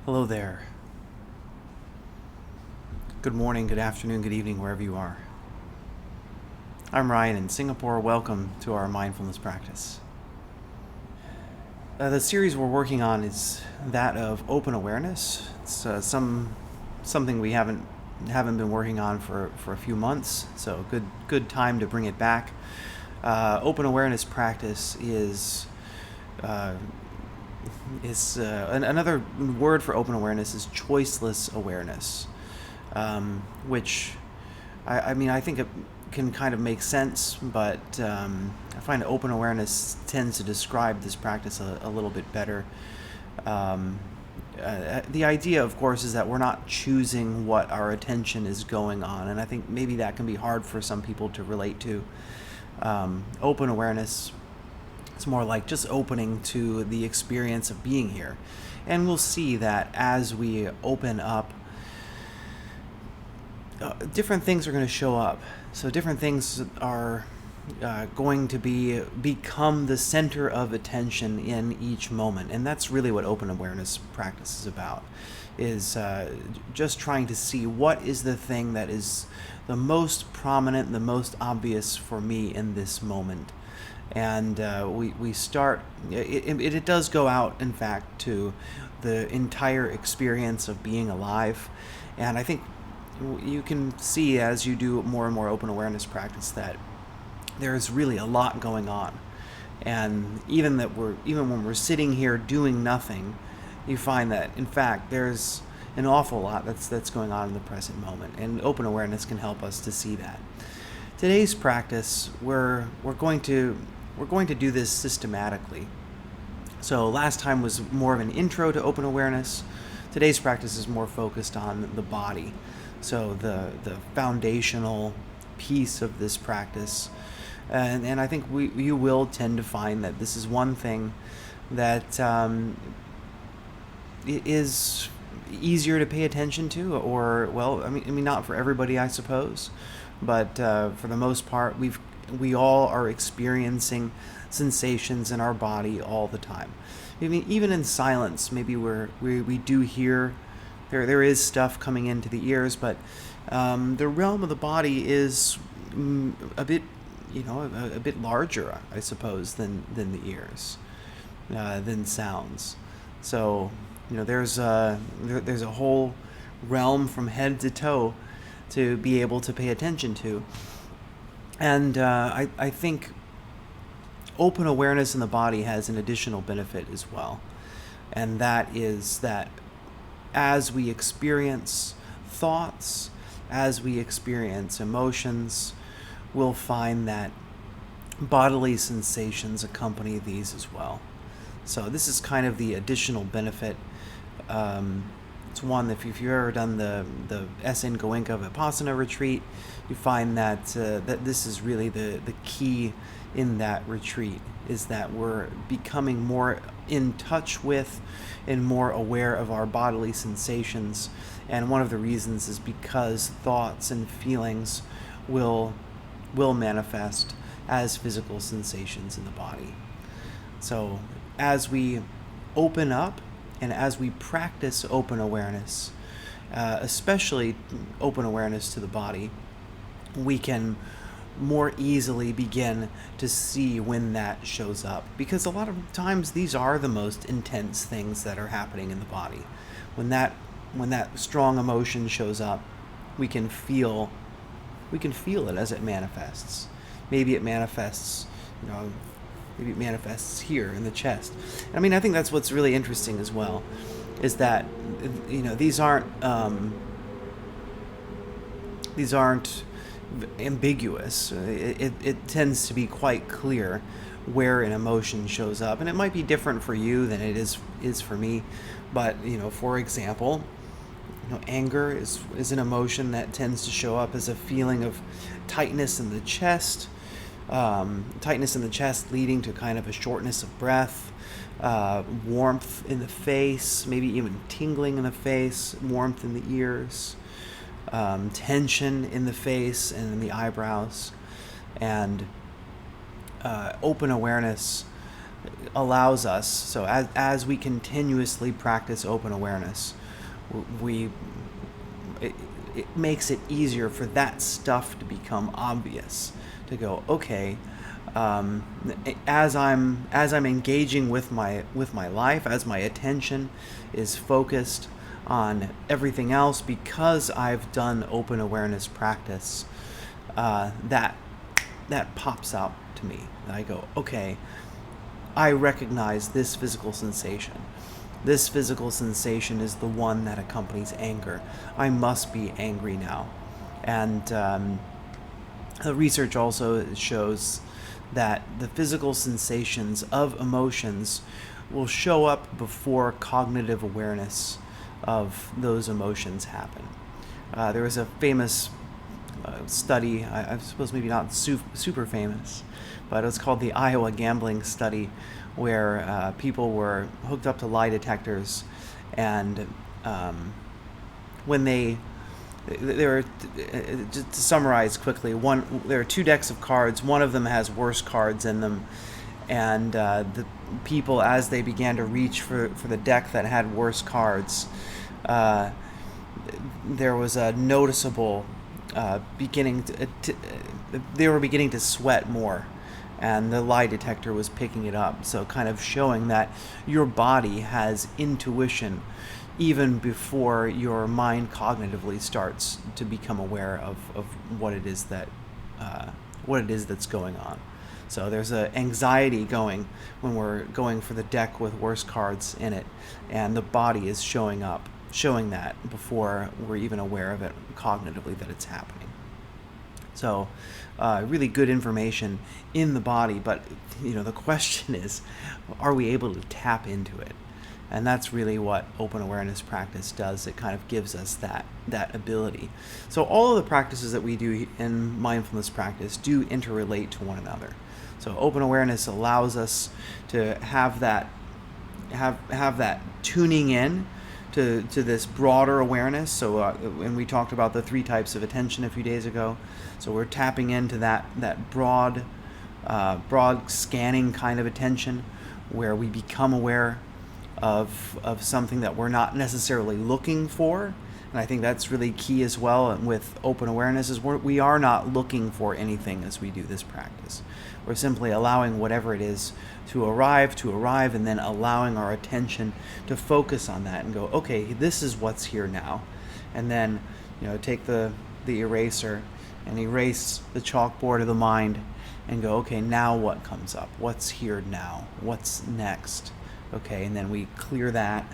Hello there. Good morning, good afternoon, good evening, wherever you are. I'm Ryan in Singapore. Welcome to our mindfulness practice. The series we're working on is that of open awareness. It's something we haven't been working on for a few months, so good time to bring it back. Open awareness practice is another word for open awareness is choiceless awareness, which I think it can kind of make sense, but I find open awareness tends to describe this practice a little bit better. The idea, of course, is that we're not choosing what our attention is going on, and I think maybe that can be hard for some people to relate to. Open awareness, it's more like just opening to the experience of being here. And we'll see that as we open up, different things are going to show up. So different things are going to become the center of attention in each moment. And that's really what open awareness practice is about, is just trying to see what is the thing that is the most prominent, the most obvious for me in this moment. And we start, it does go out, in fact, to the entire experience of being alive. And I think you can see as you do more and more open awareness practice that there's really a lot going on. And even when we're sitting here doing nothing, you find that, in fact, there's an awful lot that's going on in the present moment. And open awareness can help us to see that. Today's practice, we're going to do this systematically. So last time was more of an intro to open awareness. Today's practice is more focused on the body. So the foundational piece of this practice. And I think you will tend to find that this is one thing that is easier to pay attention to, or, well, I mean not for everybody, I suppose, but for the most part, we all are experiencing sensations in our body all the time. I mean, even in silence, maybe we do hear there is stuff coming into the ears, but the realm of the body is a bit larger, I suppose, than the ears, than sounds. So there's a whole realm from head to toe to be able to pay attention to. And I think open awareness in the body has an additional benefit as well. And that is that as we experience thoughts, as we experience emotions, we'll find that bodily sensations accompany these as well. So this is kind of the additional benefit. It's one, if you've ever done the SN Goenka Vipassana retreat, you find that this is really the key in that retreat, is that we're becoming more in touch with and more aware of our bodily sensations. And one of the reasons is because thoughts and feelings will manifest as physical sensations in the body. So as we open up and as we practice open awareness, especially open awareness to the body, we can more easily begin to see when that shows up. Because a lot of times these are the most intense things that are happening in the body. When that strong emotion shows up, we can feel it as it manifests. Maybe it manifests, here in the chest. I mean, I think that's what's really interesting as well, is that these aren't ambiguous. It tends to be quite clear where an emotion shows up, and it might be different for you than it is for me. But for example, anger is an emotion that tends to show up as a feeling of tightness in the chest. Tightness in the chest leading to kind of a shortness of breath, warmth in the face, maybe even tingling in the face, warmth in the ears, tension in the face and in the eyebrows. And open awareness allows us, so as we continuously practice open awareness, we it, it makes it easier for that stuff to become obvious, to go, okay, um, as I'm engaging with my life, as my attention is focused on everything else, because I've done open awareness practice, that pops out to me. And I go, okay, I recognize this physical sensation. This physical sensation is the one that accompanies anger. I must be angry now. And the research also shows that the physical sensations of emotions will show up before cognitive awareness of those emotions happen. There was a famous study, I suppose maybe not super famous, but it was called the Iowa gambling study, where people were hooked up to lie detectors, and when they were, just to summarize quickly, there are two decks of cards. One of them has worse cards in them, and the people, as they began to reach for the deck that had worse cards, there was a noticeable they were beginning to sweat more, and the lie detector was picking it up, so kind of showing that your body has intuition even before your mind cognitively starts to become aware of what it is that's going on. So there's an anxiety going when we're going for the deck with worse cards in it, and the body is showing that before we're even aware of it cognitively that it's happening. So really good information in the body, but the question is, are we able to tap into it? And that's really what open awareness practice does. It kind of gives us that ability. So all of the practices that we do in mindfulness practice do interrelate to one another. So open awareness allows us to have that tuning in to this broader awareness. So and we talked about the 3 types of attention a few days ago. So we're tapping into that broad scanning kind of attention, where we become aware of something that we're not necessarily looking for. And I think that's really key as well with open awareness, is we are not looking for anything as we do this practice. We're simply allowing whatever it is to arrive, and then allowing our attention to focus on that and go, okay, this is what's here now. And then take the eraser and erase the chalkboard of the mind and go, okay, now what comes up? What's here now? What's next? Okay, and then we clear that,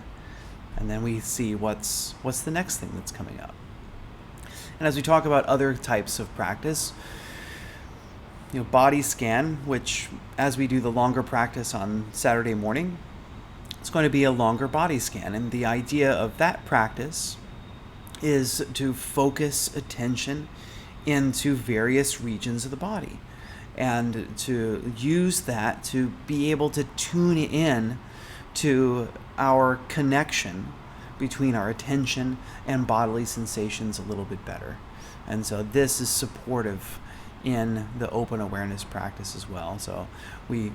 and then we see what's the next thing that's coming up. And as we talk about other types of practice, body scan, which as we do the longer practice on Saturday morning, it's going to be a longer body scan. And the idea of that practice is to focus attention into various regions of the body, and to use that to be able to tune in to our connection between our attention and bodily sensations a little bit better. And so this is supportive in the open awareness practice as well. So we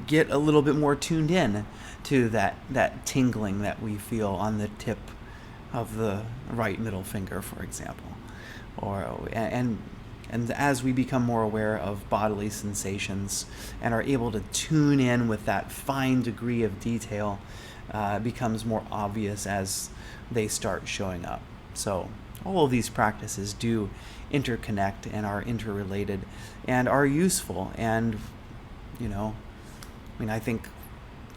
get a little bit more tuned in to that tingling that we feel on the tip of the right middle finger, for example. And as we become more aware of bodily sensations and are able to tune in with that fine degree of detail, becomes more obvious as they start showing up. So all of these practices do interconnect and are interrelated and are useful. And, I think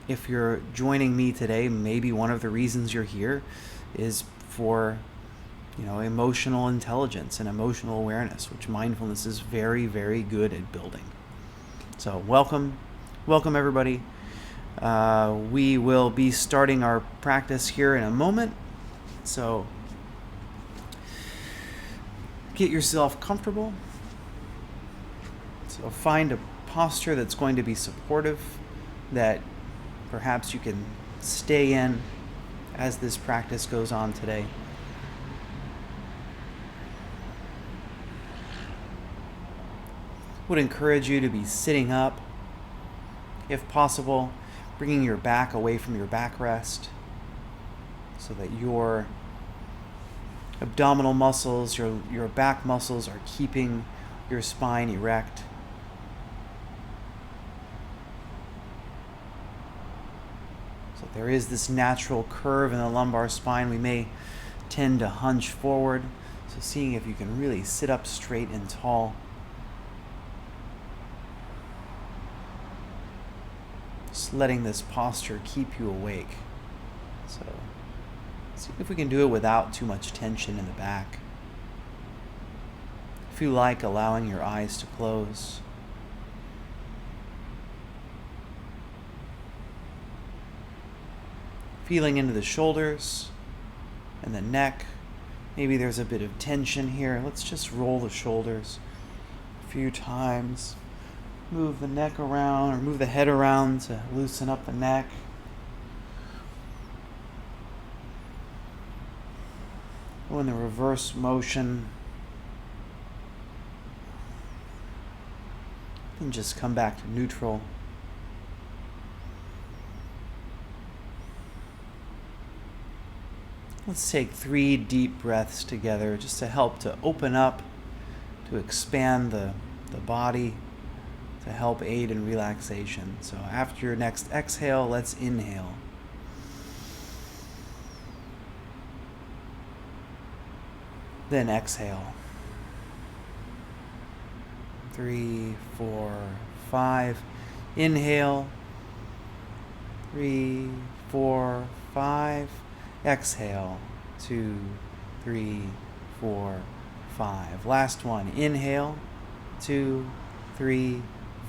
if you're joining me today, maybe one of the reasons you're here is for emotional intelligence and emotional awareness, which mindfulness is very, very good at building. So welcome everybody. We will be starting our practice here in a moment. So get yourself comfortable. So find a posture that's going to be supportive, that perhaps you can stay in as this practice goes on today. Would encourage you to be sitting up If possible, bringing your back away from your backrest so that your abdominal muscles, your back muscles are keeping your spine erect. So there is this natural curve in the lumbar spine. We may tend to hunch forward. So seeing if you can really sit up straight and tall. Just letting this posture keep you awake. So see if we can do it without too much tension in the back. If you like, allowing your eyes to close. Feeling into the shoulders and the neck. Maybe there's a bit of tension here. Let's just roll the shoulders a few times. Move the neck around or move the head around to loosen up the neck. Go in the reverse motion. And just come back to neutral. Let's take 3 deep breaths together just to help to open up, to expand the body, to help aid in relaxation. So after your next exhale, let's inhale. Then exhale. 3, 4, 5. Inhale. 3, 4, 5. Exhale. 2, 3, 4, 5. Last one. Inhale. 2, 3,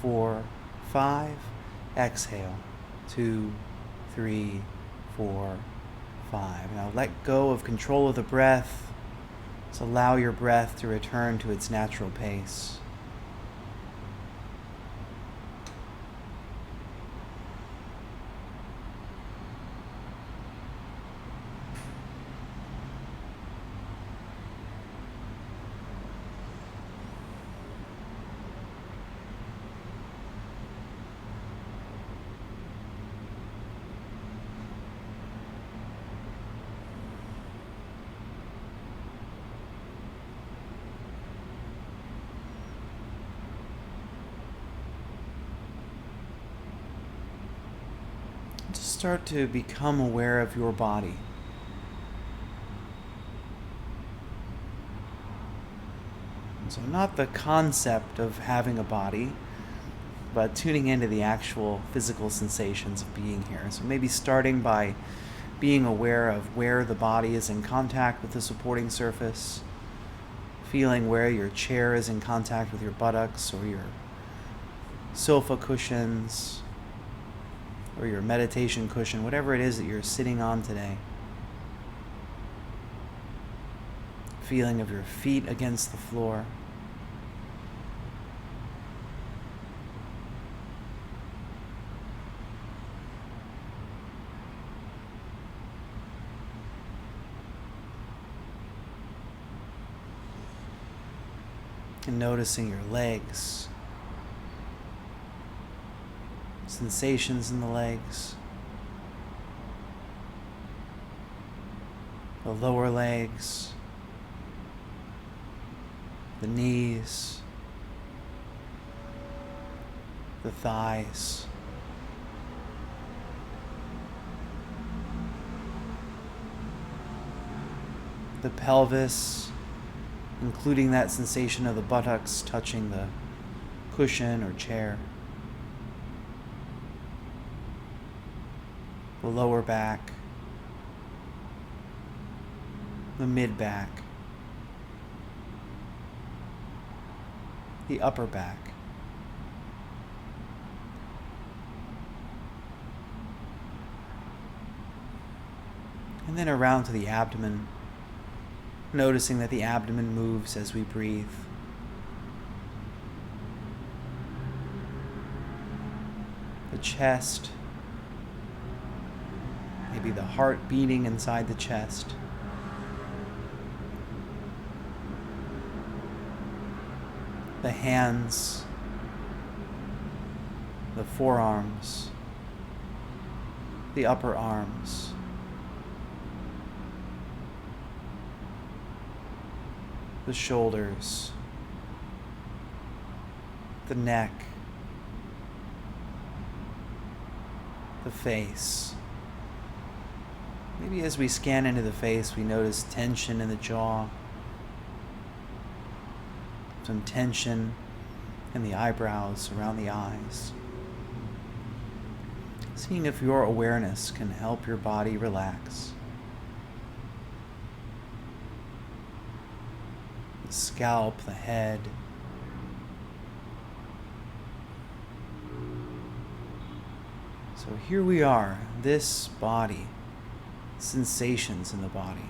4, 5. Exhale. 2, 3, 4, 5. Now let go of control of the breath. Just allow your breath to return to its natural pace. Just start to become aware of your body. So not the concept of having a body, but tuning into the actual physical sensations of being here. So maybe starting by being aware of where the body is in contact with the supporting surface, feeling where your chair is in contact with your buttocks or your sofa cushions, or your meditation cushion, whatever it is that you're sitting on today. Feeling of your feet against the floor. And noticing your legs. Sensations in the legs, the lower legs, the knees, the thighs, the pelvis, including that sensation of the buttocks touching the cushion or chair. The lower back, the mid back, the upper back, and then around to the abdomen, noticing that the abdomen moves as we breathe. The chest, maybe the heart beating inside the chest. The hands, the forearms, the upper arms, the shoulders, the neck, the face. Maybe as we scan into the face, we notice tension in the jaw, some tension in the eyebrows, around the eyes. Seeing if your awareness can help your body relax. The scalp, the head. So here we are, this body, sensations in the body.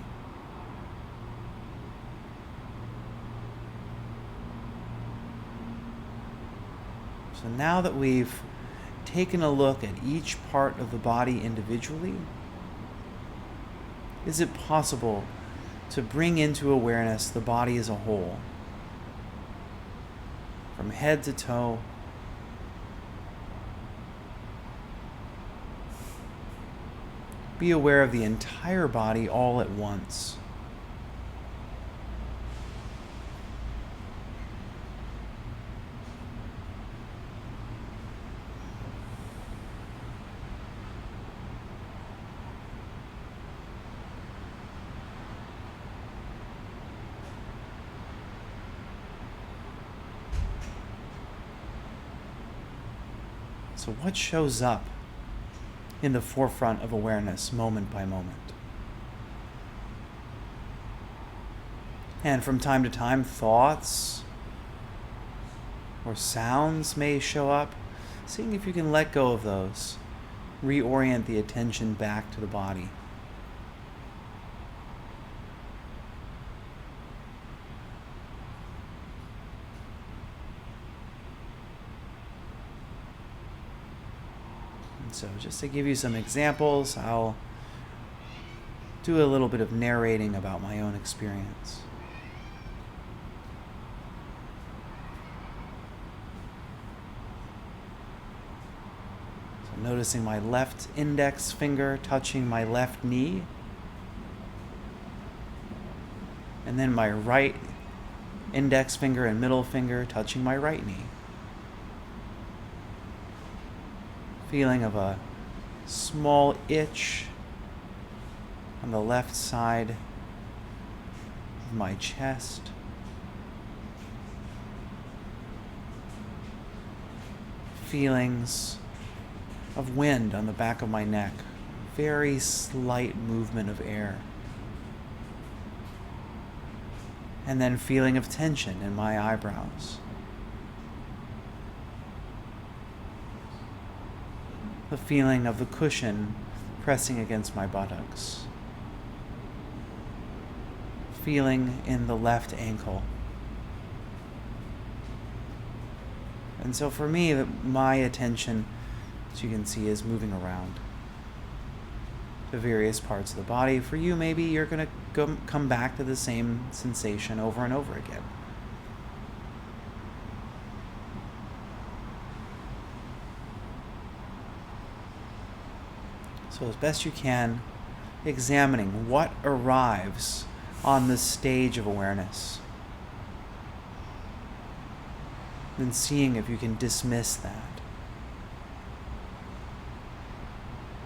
So now that we've taken a look at each part of the body individually, is it possible to bring into awareness the body as a whole? From head to toe, be aware of the entire body all at once. So what shows up in the forefront of awareness moment by moment? And from time to time, thoughts or sounds may show up. Seeing if you can let go of those, reorient the attention back to the body. So just to give you some examples, I'll do a little bit of narrating about my own experience. So noticing my left index finger touching my left knee, and then my right index finger and middle finger touching my right knee. Feeling of a small itch on the left side of my chest. Feelings of wind on the back of my neck. Very slight movement of air. And then feeling of tension in my eyebrows. The feeling of the cushion pressing against my buttocks. Feeling in the left ankle. And so for me, my attention, as you can see, is moving around to various parts of the body. For you, maybe you're going to come back to the same sensation over and over again. So as best you can, examining what arrives on this stage of awareness. Then seeing if you can dismiss that.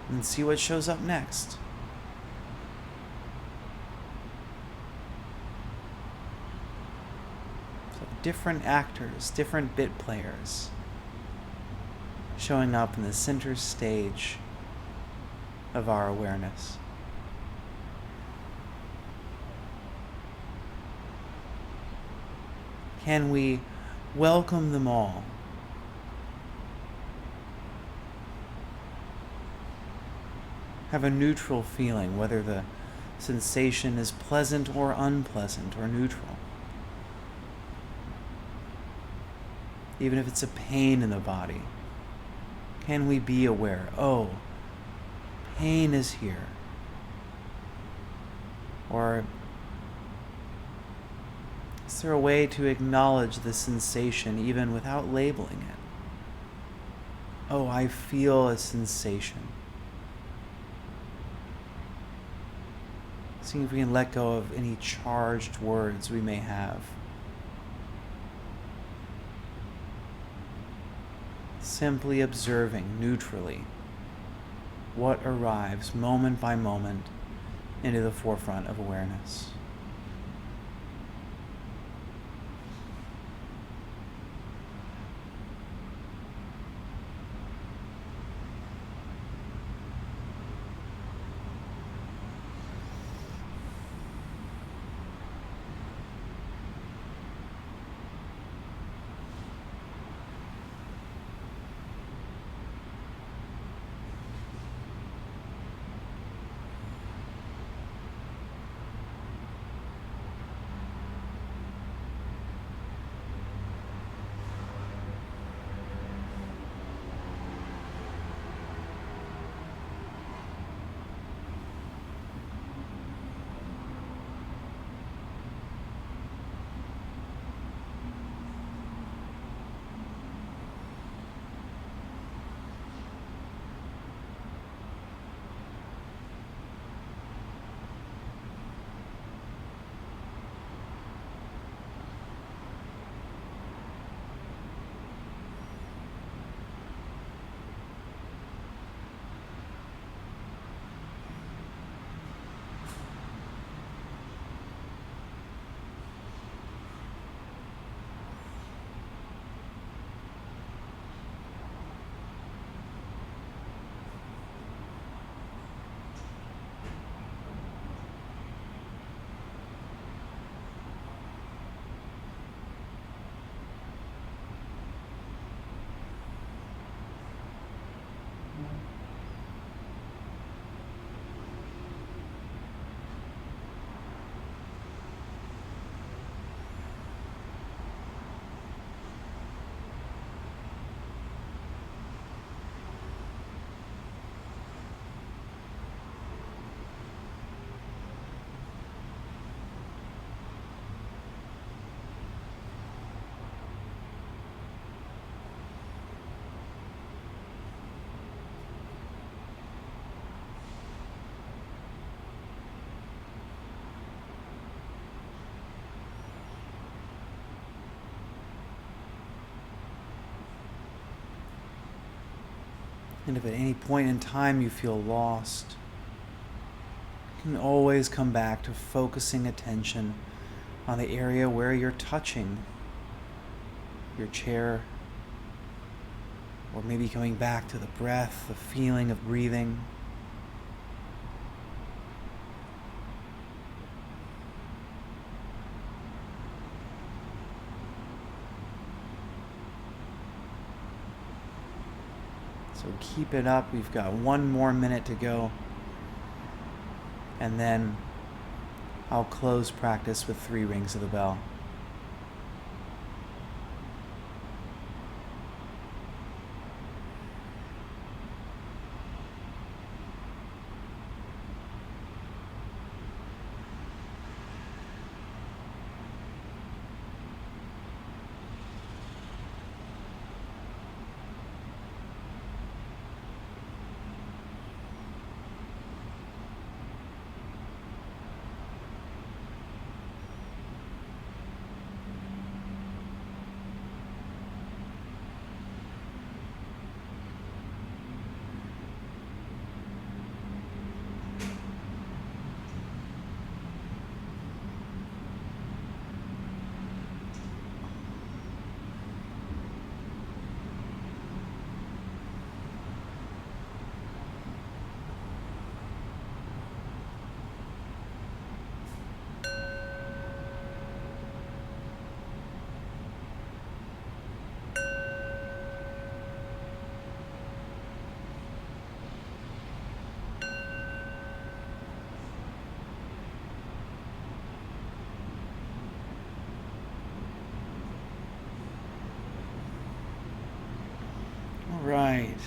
And see what shows up next. So different actors, different bit players showing up in the center stage of our awareness. Can we welcome them all? Have a neutral feeling, whether the sensation is pleasant or unpleasant or neutral. Even if it's a pain in the body, can we be aware, oh, pain is here? Or is there a way to acknowledge the sensation even without labeling it? Oh, I feel a sensation. Seeing if we can let go of any charged words we may have. Simply observing neutrally what arrives moment by moment into the forefront of awareness. And if at any point in time you feel lost, you can always come back to focusing attention on the area where you're touching your chair, or maybe coming back to the breath, the feeling of breathing. So keep it up. We've got 1 more minute to go. And then I'll close practice with 3 rings of the bell. Right.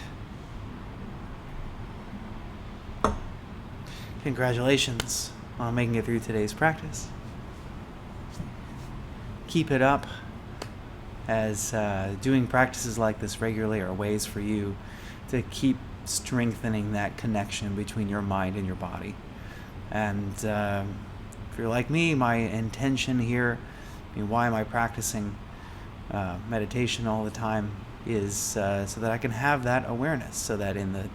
Congratulations on making it through today's practice. Keep it up. as doing practices like this regularly are ways for you to keep strengthening that connection between your mind and your body. And if you're like me, my intention here, why am I practicing meditation all the time, is so that I can have that awareness, so that in the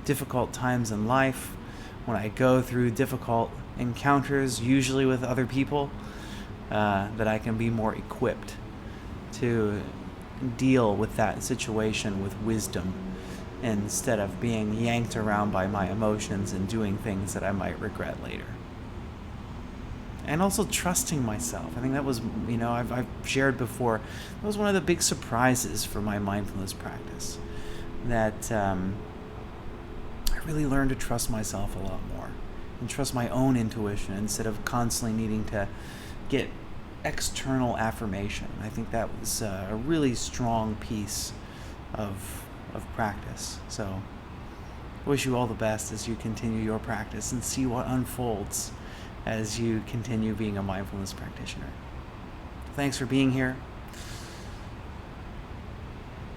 difficult times in life, when I go through difficult encounters, usually with other people, that I can be more equipped to deal with that situation with wisdom, instead of being yanked around by my emotions and doing things that I might regret later. And also trusting myself. I think that was, I've shared before, that was one of the big surprises for my mindfulness practice. That I really learned to trust myself a lot more and trust my own intuition instead of constantly needing to get external affirmation. I think that was a really strong piece of practice. So I wish you all the best as you continue your practice and see what unfolds as you continue being a mindfulness practitioner. Thanks for being here.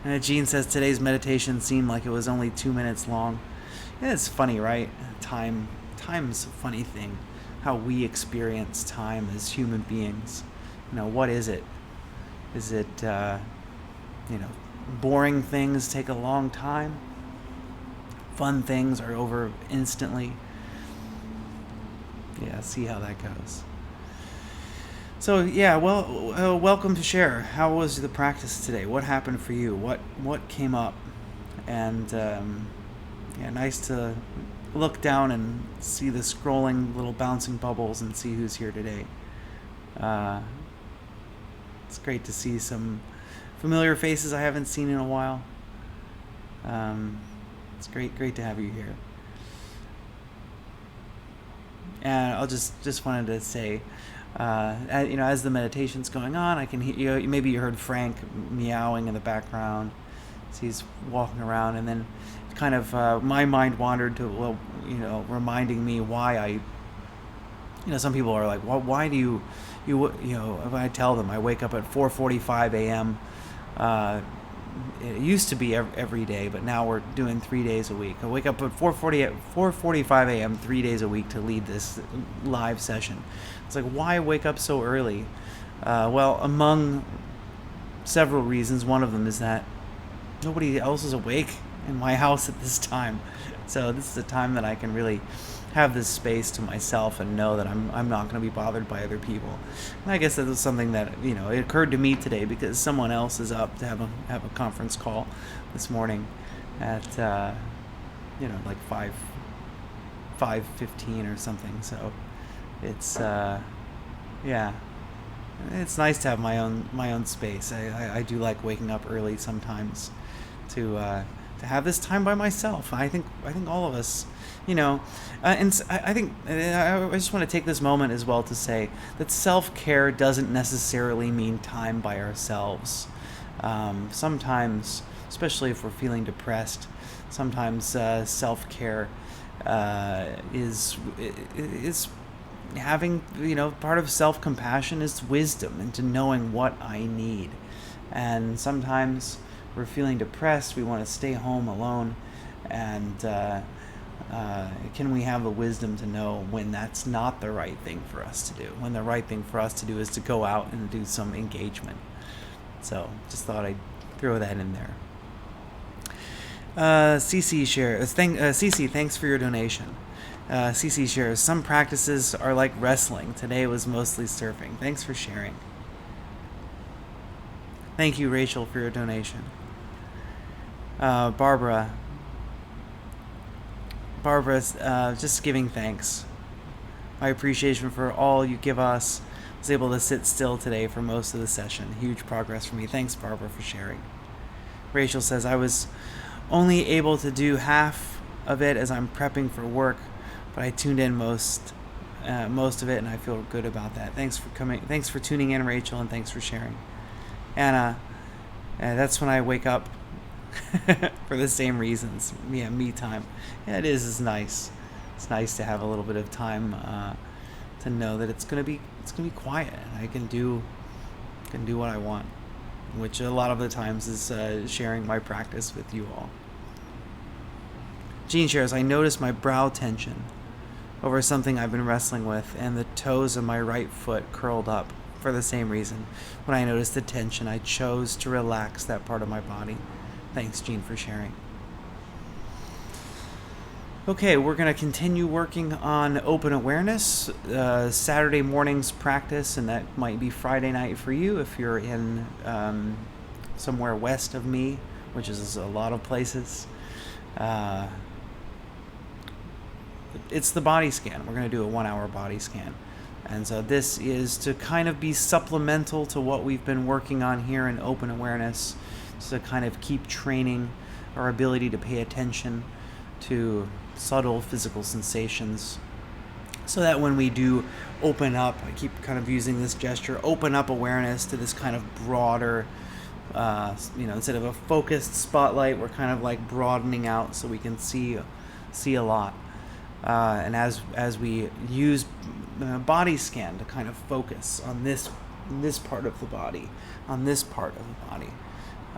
And Jean says today's meditation seemed like it was only 2 minutes long. Yeah, it's funny, right? Time's a funny thing. How we experience time as human beings. What is it? Is it, boring things take a long time? Fun things are over instantly? Yeah, see how that goes. So yeah, well, welcome to share. How was the practice today? What happened for you? What came up? And nice to look down and see the scrolling little bouncing bubbles and see who's here today. It's great to see some familiar faces I haven't seen in a while. It's great to have you here. And I'll just wanted to say, as the meditation's going on, I can hear, maybe you heard Frank meowing in the background as he's walking around, and then kind of my mind wandered to, reminding me why I, some people are like, well, why do you, when I tell them I wake up at 4:45 a.m., it used to be every day, but now we're doing 3 days a week. I wake up at 4:45 a.m. 3 days a week to lead this live session. It's like, why wake up so early? Well, among several reasons, one of them is that nobody else is awake in my house at this time. So this is a time that I can really have this space to myself and know that I'm not going to be bothered by other people. And I guess that was something that it occurred to me today because someone else is up to have a conference call this morning at like 5:15 or something. So it's it's nice to have my own space. I do like waking up early sometimes to have this time by myself. I think all of us, and I think I just want to take this moment as well to say that self-care doesn't necessarily mean time by ourselves. Sometimes, especially if we're feeling depressed, sometimes self-care is having, part of self-compassion is wisdom into knowing what I need. And sometimes we're feeling depressed, we want to stay home alone, and can we have the wisdom to know when that's not the right thing for us to do, when the right thing for us to do is to go out and do some engagement. So just thought I'd throw that in there. CC shares, CC, thanks for your donation. CC shares, some practices are like wrestling. Today was mostly surfing. Thanks for sharing. Thank you, Rachel, for your donation. Barbara's just giving thanks. My appreciation for all you give us. I was able to sit still today for most of the session. Huge progress for me. Thanks, Barbara, for sharing. Rachel says, I was only able to do half of it as I'm prepping for work, but I tuned in most of it, and I feel good about that. Thanks for coming. Thanks for tuning in, Rachel, and thanks for sharing. Anna, that's when I wake up for the same reasons. Yeah, me time. Yeah, it is. It's nice. It's nice to have a little bit of time to know that it's gonna be quiet and I can do what I want. which a lot of the times is sharing my practice with you all. Jean shares, I notice my brow tension over something I've been wrestling with, and the toes of my right foot curled up for the same reason. When I noticed the tension, I chose to relax that part of my body. Thanks, Jean, for sharing. Okay, we're going to continue working on open awareness. Saturday morning's practice, and that might be Friday night for you if you're in somewhere west of me, which is a lot of places. It's the body scan. We're going to do a 1-hour body scan. And so this is to kind of be supplemental to what we've been working on here in open awareness, to kind of keep training our ability to pay attention to subtle physical sensations, so that when we do open up, I keep kind of using this gesture, open up awareness to this kind of broader, instead of a focused spotlight, we're kind of like broadening out so we can see a lot. And as we use body scan to kind of focus on this part of the body,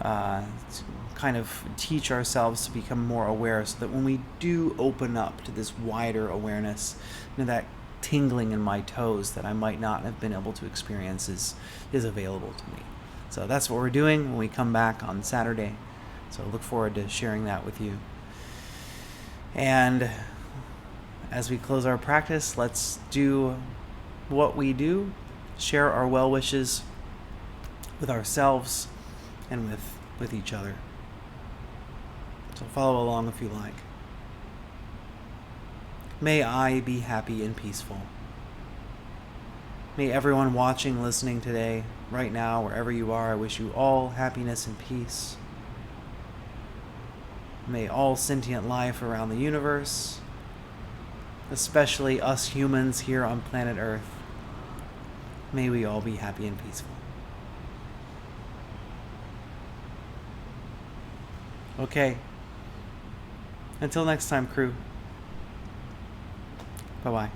to kind of teach ourselves to become more aware, so that when we do open up to this wider awareness, that tingling in my toes that I might not have been able to experience is available to me. So that's what we're doing when we come back on Saturday. So I look forward to sharing that with you. And as we close our practice, let's do what we do, share our well wishes with ourselves and with each other. So follow along if you like. May I be happy and peaceful. May everyone watching, listening today, right now, wherever you are, I wish you all happiness and peace. May all sentient life around the universe, especially us humans here on planet Earth, may we all be happy and peaceful. Okay. Until next time, crew. Bye-bye.